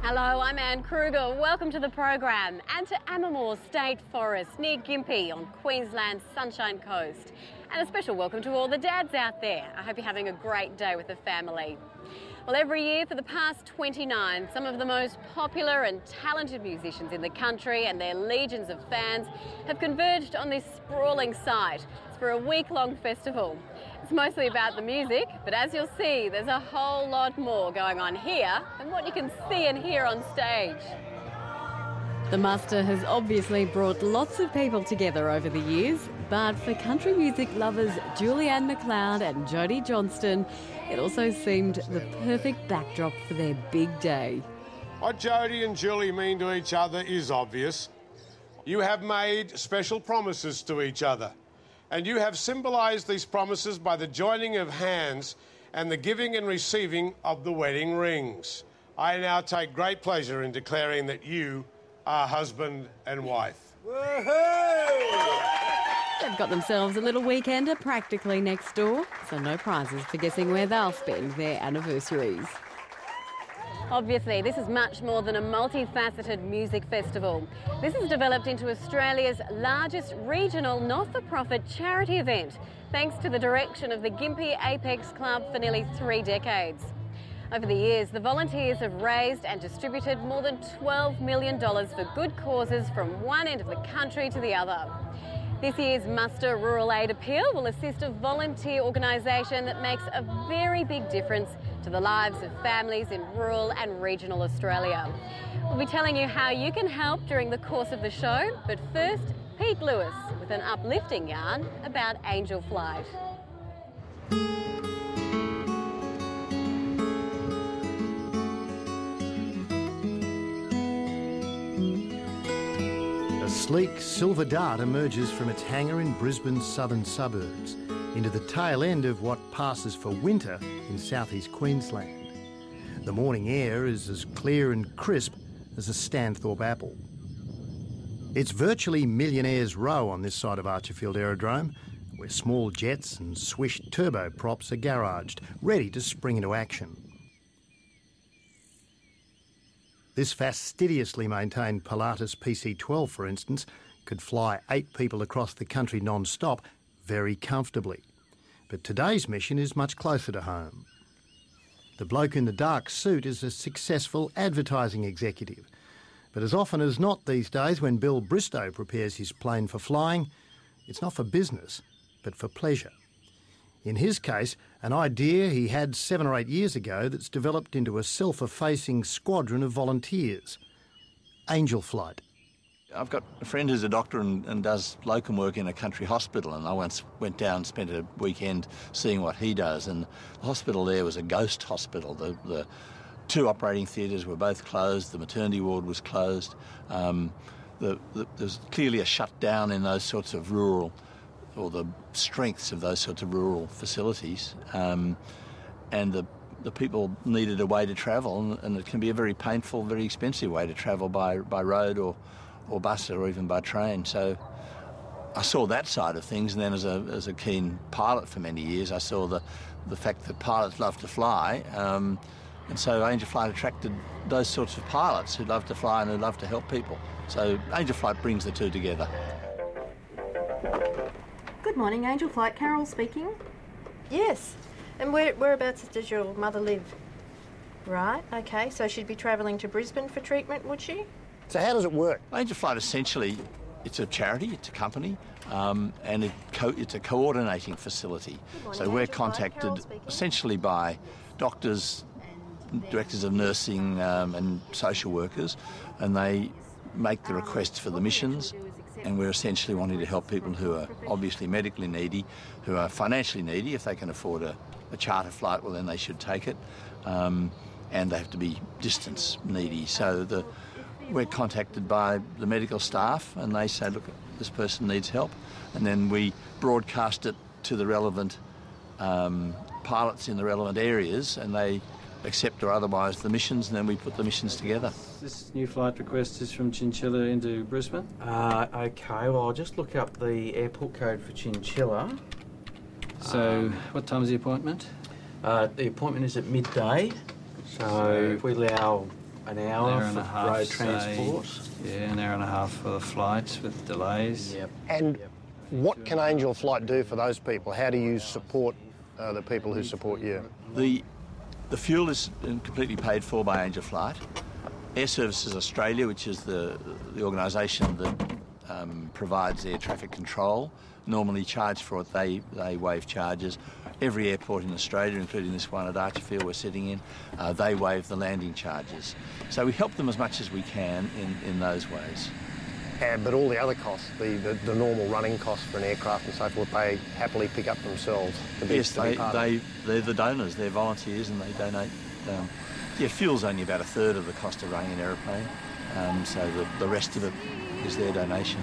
Hello, I'm Anne Kruger. Welcome to the program and to Amamore State Forest near Gympie on Queensland's Sunshine Coast. And a special welcome to all the dads out there. I hope you're having a great day with the family. Well, every year for the past 29, some of the most popular and talented musicians in the country and their legions of fans have converged on this sprawling site. It's for a week-long festival. It's mostly about the music, but as you'll see, there's a whole lot more going on here than what you can see and hear on stage. The Muster has obviously brought lots of people together over the years, but for country music lovers Julianne McLeod and Jodie Johnston, it also seemed the perfect backdrop for their big day. What Jodie and Julie mean to each other is obvious. You have made special promises to each other, and you have symbolised these promises by the joining of hands and the giving and receiving of the wedding rings. I now take great pleasure in declaring that you are husband and wife. Woohoo! They've got themselves a little weekender practically next door, so no prizes for guessing where they'll spend their anniversaries. Obviously, this is much more than a multifaceted music festival. This has developed into Australia's largest regional not-for-profit charity event, thanks to the direction of the Gympie Apex Club for nearly 3 decades. Over the years, the volunteers have raised and distributed more than $12 million for good causes from one end of the country to the other. This year's Muster Rural Aid Appeal will assist a volunteer organisation that makes a very big difference to the lives of families in rural and regional Australia. We'll be telling you how you can help during the course of the show, but first, Pete Lewis with an uplifting yarn about angel flight. A sleek silver dart emerges from its hangar in Brisbane's southern suburbs into the tail end of what passes for winter in southeast Queensland. The morning air is as clear and crisp as a Stanthorpe apple. It's virtually millionaire's row on this side of Archerfield Aerodrome, where small jets and swished turboprops are garaged, ready to spring into action. This fastidiously maintained Pilatus PC-12, for instance, could fly 8 people across the country non-stop very comfortably. But today's mission is much closer to home. The bloke in the dark suit is a successful advertising executive. But as often as not these days, when Bill Bristow prepares his plane for flying, it's not for business, but for pleasure. In his case, an idea he had 7 or 8 years ago that's developed into a self-effacing squadron of volunteers. Angel Flight. I've got a friend who's a doctor and does locum work in a country hospital, and I once went down and spent a weekend seeing what he does, and the hospital there was a ghost hospital. The 2 operating theatres were both closed, the maternity ward was closed. There's clearly a shutdown in those sorts of rural, or the strengths of those sorts of rural facilities, and the people needed a way to travel, and it can be a very painful, very expensive way to travel by road or bus or even by train. So I saw that side of things, and then as a keen pilot for many years, I saw the fact that pilots love to fly, and so Angel Flight attracted those sorts of pilots who love to fly and who love to help people. So Angel Flight brings the two together. Good morning, Angel Flight. Carol speaking. Yes. And whereabouts does your mother live? Right, okay. So she'd be travelling to Brisbane for treatment, would she? So how does it work? Angel Flight essentially, it's a charity, it's a company, and it's a coordinating facility. So we're contacted essentially by doctors, directors of nursing and social workers, and they make the requests for the missions, and we're essentially wanting to help people who are obviously medically needy, who are financially needy. If they can afford a charter flight, well then they should take it, and they have to be distance needy. So we're contacted by the medical staff, and they say, look, this person needs help, and then we broadcast it to the relevant pilots in the relevant areas, and they accept or otherwise the missions, and then we put the missions together. This new flight request is from Chinchilla into Brisbane? Okay, well I'll just look up the airport code for Chinchilla. So what time's the appointment? The appointment is at midday, so if we allow An hour and for a half, road say. transport. Yeah, an hour and a half for the flights with delays. Yep. And what can Angel Flight do for those people? How do you support the people who support you? The fuel is completely paid for by Angel Flight. Air Services Australia, which is the organisation that provides air traffic control, normally charge for it. They waive charges. Every airport in Australia, including this one at Archerfield we're sitting in, they waive the landing charges. So we help them as much as we can in those ways. But all the other costs, the normal running costs for an aircraft and so forth, they happily pick up themselves. Yes, they're the donors, they're volunteers and they donate. Fuel's only about a third of the cost of running an aeroplane, so the rest of it is their donation.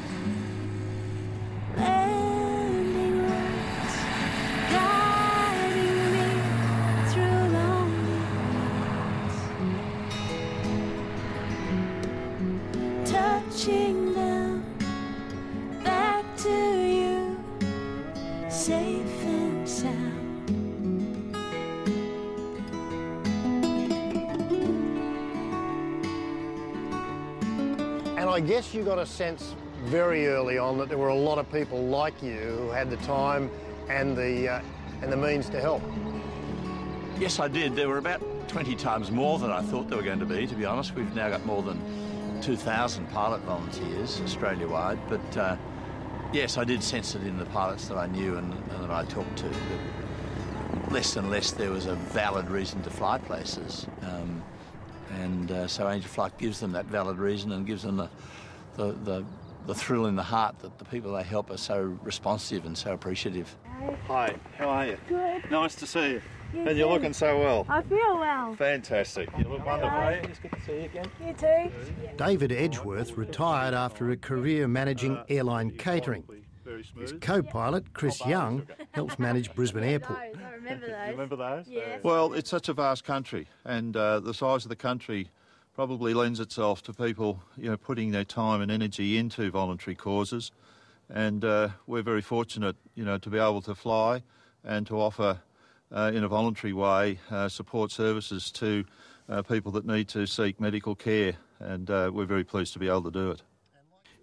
Touching down back to you, safe and sound. And I guess you got a sense very early on that there were a lot of people like you who had the time and the means to help. Yes, I did. There were about 20 times more than I thought there were going to be honest. We've now got more than 2,000 pilot volunteers Australia-wide, but yes, I did sense it in the pilots that I knew and that I talked to. But less and less there was a valid reason to fly places, so Angel Flight gives them that valid reason and gives them the thrill in the heart that the people they help are so responsive and so appreciative. Hi, how are you? Good. Nice to see you. You And you're too. looking so well. I feel well. Fantastic. You look wonderful. Hello. It's good to see you again. You too. David Edgeworth retired after a career managing airline catering. His co-pilot, Chris Young, helps manage Brisbane Airport. I remember those. You remember those? Yes. Well, it's such a vast country, and the size of the country probably lends itself to people, putting their time and energy into voluntary causes. And we're very fortunate, to be able to fly and to offer, in a voluntary way, support services to people that need to seek medical care. And we're very pleased to be able to do it.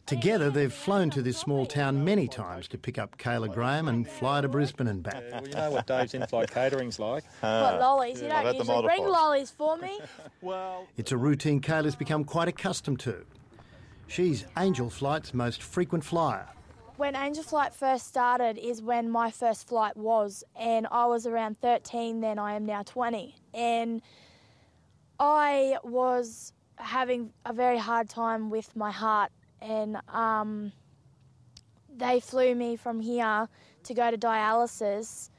Together, they've flown to this small town many times to pick up Kayla Graham and fly to Brisbane and back. Well, you know what Dave's in-flight catering's like. What, lollies? You don't usually bring lollies for me. It's a routine Kayla's become quite accustomed to. She's Angel Flight's most frequent flyer. When Angel Flight first started is when my first flight was, and I was around 13 then. I am now 20. And I was having a very hard time with my heart, and they flew me from here to go to dialysis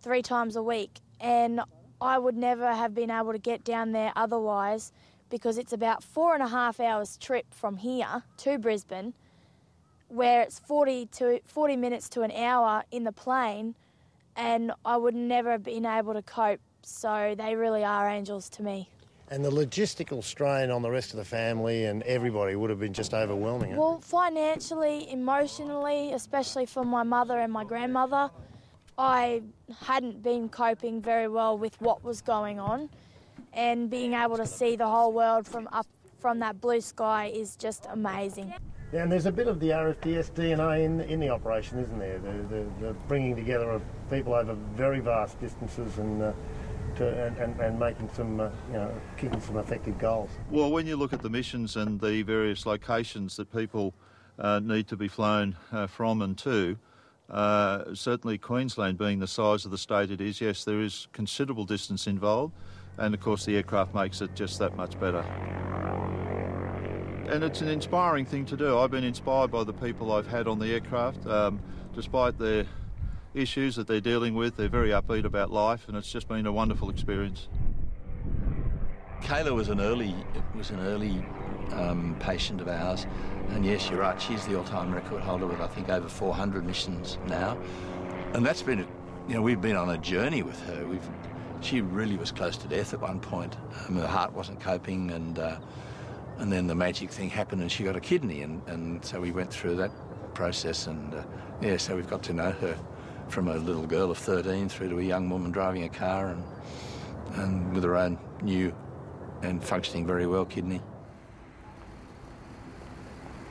3 times a week, and I would never have been able to get down there otherwise, because it's about 4.5 hours trip from here to Brisbane, where it's 40 minutes to an hour in the plane, and I would never have been able to cope. So they really are angels to me. And the logistical strain on the rest of the family and everybody would have been just overwhelming. Well, financially, emotionally, especially for my mother and my grandmother, I hadn't been coping very well with what was going on, and being able to see the whole world from that blue sky is just amazing. Yeah, and there's a bit of the RFDS DNA in the operation, isn't there? The bringing together of people over very vast distances and making some, kicking some effective goals. Well, when you look at the missions and the various locations that people need to be flown from and to, certainly Queensland being the size of the state it is, yes, there is considerable distance involved, and of course the aircraft makes it just that much better. And it's an inspiring thing to do. I've been inspired by the people I've had on the aircraft. Despite their issues that they're dealing with, they're very upbeat about life, and it's just been a wonderful experience. Kayla was an early patient of ours, and yes, you're right, she's the all-time record holder with I think over 400 missions now, and that's been, we've been on a journey with her. She really was close to death at one point. Her heart wasn't coping, and then the magic thing happened and she got a kidney, and so we went through that process, and so we've got to know her from a little girl of 13 through to a young woman driving a car and with her own new and functioning very well kidney.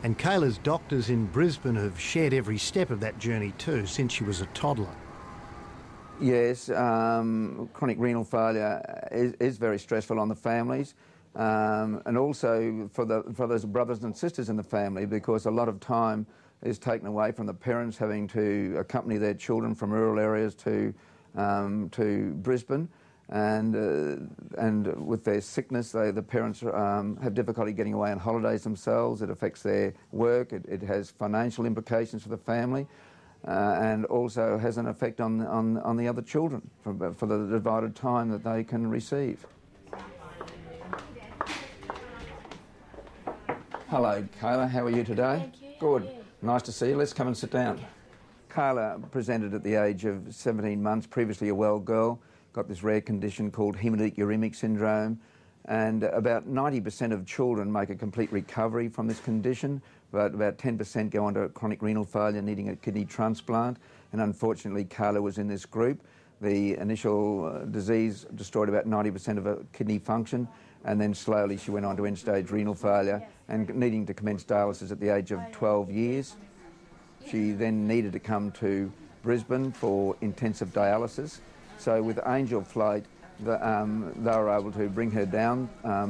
And Kayla's doctors in Brisbane have shared every step of that journey too, since she was a toddler. Yes, chronic renal failure is very stressful on the families, and also for those brothers and sisters in the family, because a lot of time is taken away from the parents having to accompany their children from rural areas to Brisbane. And with their sickness, the parents have difficulty getting away on holidays themselves. It affects their work. It has financial implications for the family, and also has an effect on the other children for the divided time that they can receive. Hello, Kayla. How are you today? Thank you. Good. Nice to see you. Let's come and sit down. Kayla presented at the age of 17 months, previously a well girl. Got this rare condition called hemolytic uremic syndrome, and about 90% of children make a complete recovery from this condition, but about 10% go on to chronic renal failure, needing a kidney transplant, and unfortunately Kayla was in this group. The initial disease destroyed about 90% of her kidney function, and then slowly she went on to end-stage renal failure and needing to commence dialysis at the age of 12 years. She then needed to come to Brisbane for intensive dialysis. So with Angel Flight, they were able to bring her down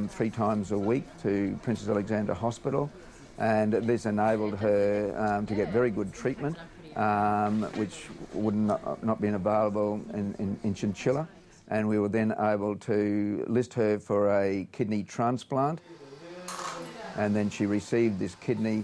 3 times a week to Princess Alexandra Hospital, and this enabled her to get very good treatment, which would not been available in Chinchilla. And we were then able to list her for a kidney transplant, and then she received this kidney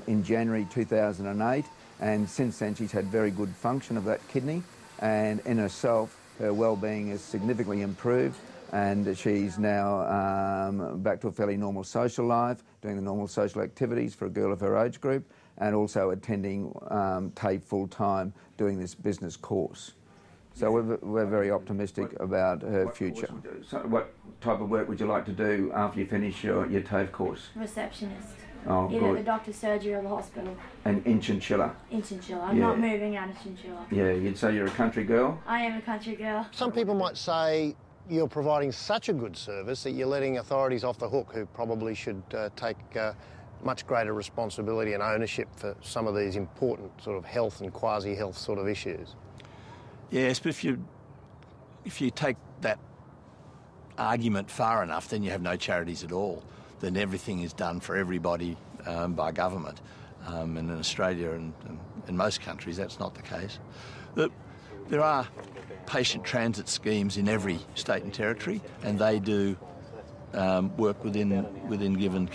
in January 2008, and since then she's had very good function of that kidney. And in herself, her well-being has significantly improved, and she's now back to a fairly normal social life, doing the normal social activities for a girl of her age group, and also attending TAFE full-time, doing this business course. So we're very optimistic about her future. So what type of work would you like to do after you finish your TAFE course? Receptionist. Oh, Either good. at the doctor's surgery or the hospital. And in Chinchilla? In Chinchilla. I'm Yeah. not moving out of Chinchilla. Yeah, you'd say you're a country girl? I am a country girl. Some people might say you're providing such a good service that you're letting authorities off the hook, who probably should take much greater responsibility and ownership for some of these important sort of health and quasi-health sort of issues. Yes, but if you take that argument far enough, then you have no charities at all. Then everything is done for everybody by government. And in Australia and in most countries, that's not the case. There are patient transit schemes in every state and territory, and they do work within given